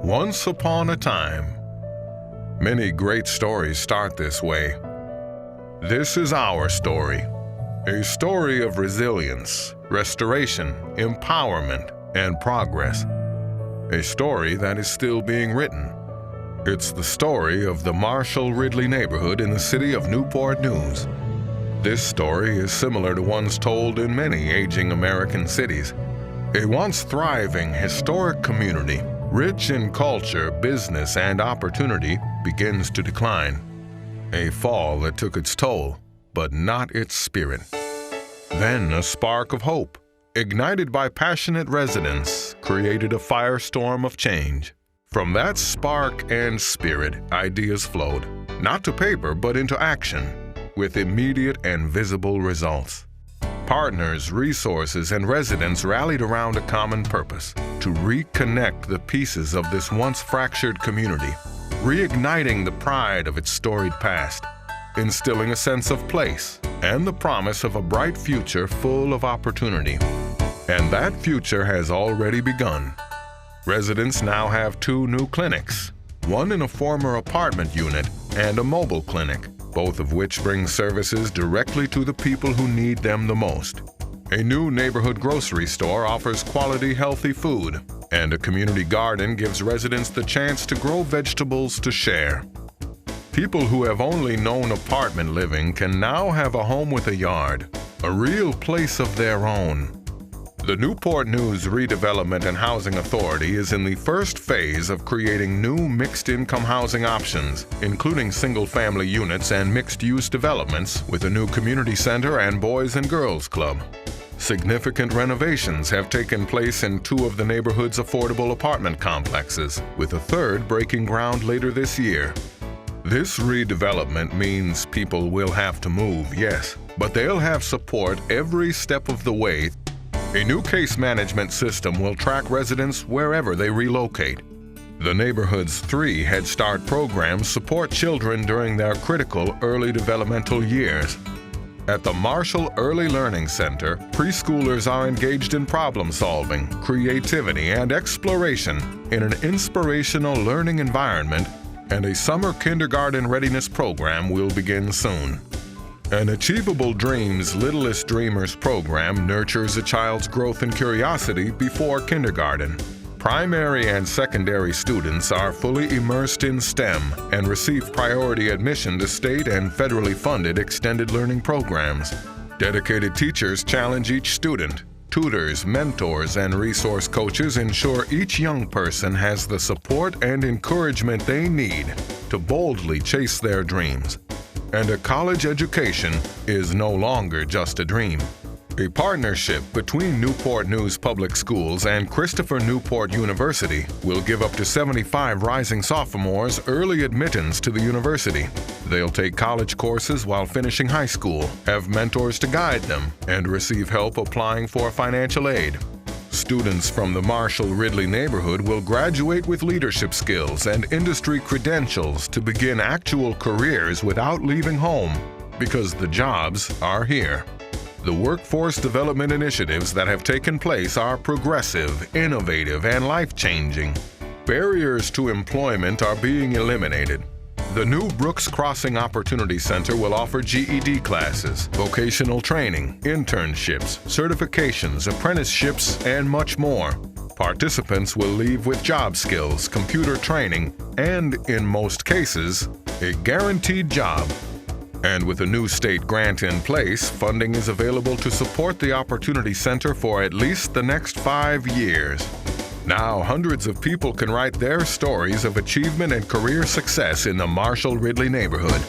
Once upon a time. Many great stories start this way. This is our story. A story of resilience, restoration, empowerment, and progress. A story that is still being written. It's the story of the Marshall-Ridley neighborhood in the city of Newport News. This story is similar to ones told in many aging American cities. A once thriving, historic community, rich in culture, business, and opportunity, begins to decline. A fall that took its toll, but not its spirit. Then a spark of hope, ignited by passionate residents, created a firestorm of change. From that spark and spirit, ideas flowed, not to paper but into action, with immediate and visible results. Partners, resources, and residents rallied around a common purpose: to reconnect the pieces of this once fractured community, reigniting the pride of its storied past, instilling a sense of place and the promise of a bright future full of opportunity. And that future has already begun. Residents now have 2 new clinics, one in a former apartment unit and a mobile clinic, both of which bring services directly to the people who need them the most. A new neighborhood grocery store offers quality, healthy food, and a community garden gives residents the chance to grow vegetables to share. People who have only known apartment living can now have a home with a yard, a real place of their own. The Newport News Redevelopment and Housing Authority is in the first phase of creating new mixed-income housing options, including single-family units and mixed-use developments with a new community center and Boys and Girls Club. Significant renovations have taken place in 2 of the neighborhood's affordable apartment complexes, with a 3rd breaking ground later this year. This redevelopment means people will have to move, yes, but they'll have support every step of the way. A new case management system will track residents wherever they relocate. The neighborhood's 3 Head Start programs support children during their critical early developmental years. At the Marshall Early Learning Center, preschoolers are engaged in problem solving, creativity, and exploration in an inspirational learning environment, and a summer kindergarten readiness program will begin soon. An Achievable Dreams Littlest Dreamers program nurtures a child's growth and curiosity before kindergarten. Primary and secondary students are fully immersed in STEM and receive priority admission to state and federally funded extended learning programs. Dedicated teachers challenge each student. Tutors, mentors, and resource coaches ensure each young person has the support and encouragement they need to boldly chase their dreams. And a college education is no longer just a dream. A partnership between Newport News Public Schools and Christopher Newport University will give up to 75 rising sophomores early admittance to the university. They'll take college courses while finishing high school, have mentors to guide them, and receive help applying for financial aid. Students from the Marshall-Ridley neighborhood will graduate with leadership skills and industry credentials to begin actual careers without leaving home, because the jobs are here. The workforce development initiatives that have taken place are progressive, innovative, and life-changing. Barriers to employment are being eliminated. The new Brooks Crossing Opportunity Center will offer GED classes, vocational training, internships, certifications, apprenticeships, and much more. Participants will leave with job skills, computer training, and, in most cases, a guaranteed job. And with a new state grant in place, funding is available to support the Opportunity Center for at least the next 5 years. Now, hundreds of people can write their stories of achievement and career success in the Marshall-Ridley neighborhood.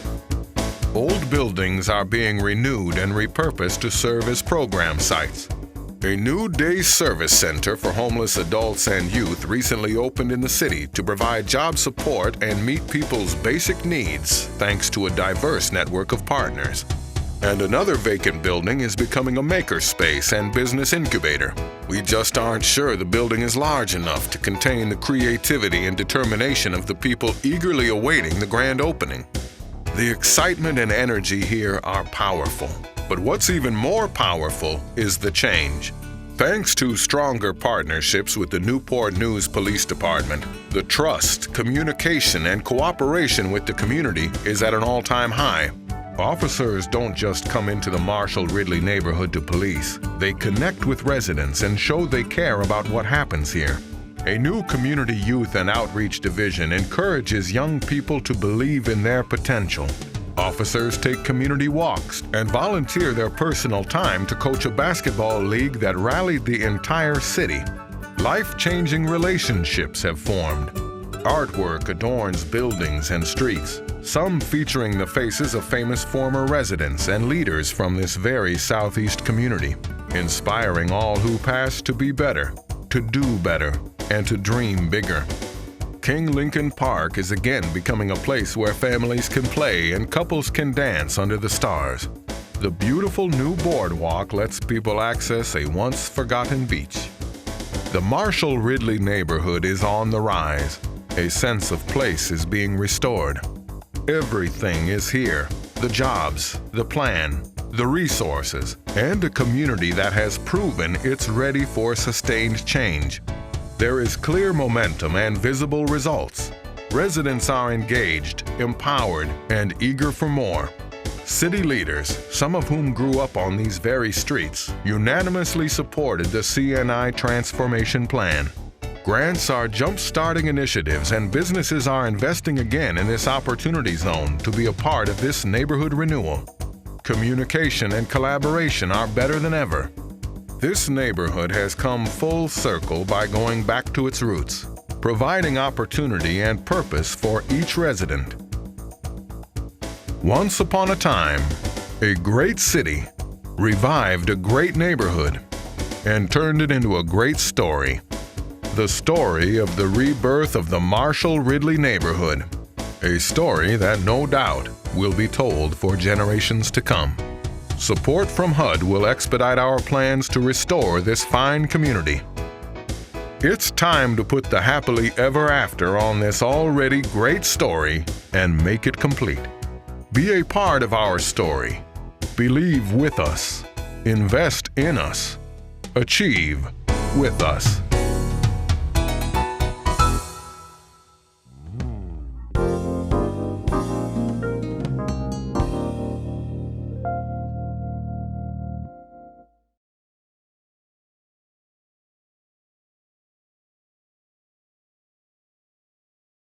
Old buildings are being renewed and repurposed to serve as program sites. A new day service center for homeless adults and youth recently opened in the city to provide job support and meet people's basic needs thanks to a diverse network of partners. And another vacant building is becoming a makerspace and business incubator. We just aren't sure the building is large enough to contain the creativity and determination of the people eagerly awaiting the grand opening. The excitement and energy here are powerful. But what's even more powerful is the change. Thanks to stronger partnerships with the Newport News Police Department, the trust, communication, and cooperation with the community is at an all-time high. Officers don't just come into the Marshall-Ridley neighborhood to police. They connect with residents and show they care about what happens here. A new Community Youth and Outreach Division encourages young people to believe in their potential. Officers take community walks and volunteer their personal time to coach a basketball league that rallied the entire city. Life-changing relationships have formed. Artwork adorns buildings and streets, some featuring the faces of famous former residents and leaders from this very southeast community, inspiring all who pass to be better, to do better, and to dream bigger. King Lincoln Park is again becoming a place where families can play and couples can dance under the stars. The beautiful new boardwalk lets people access a once-forgotten beach. The Marshall-Ridley neighborhood is on the rise. A sense of place is being restored. Everything is here: the jobs, the plan, the resources, and a community that has proven it's ready for sustained change. There is clear momentum and visible results. Residents are engaged, empowered, and eager for more. City leaders, some of whom grew up on these very streets, unanimously supported the CNI Transformation Plan. Grants are jump-starting initiatives, and businesses are investing again in this opportunity zone to be a part of this neighborhood renewal. Communication and collaboration are better than ever. This neighborhood has come full circle by going back to its roots, providing opportunity and purpose for each resident. Once upon a time, a great city revived a great neighborhood and turned it into a great story. The story of the rebirth of the Marshall-Ridley neighborhood. A story that no doubt will be told for generations to come. Support from HUD will expedite our plans to restore this fine community. It's time to put the happily ever after on this already great story and make it complete. Be a part of our story. Believe with us. Invest in us. Achieve with us.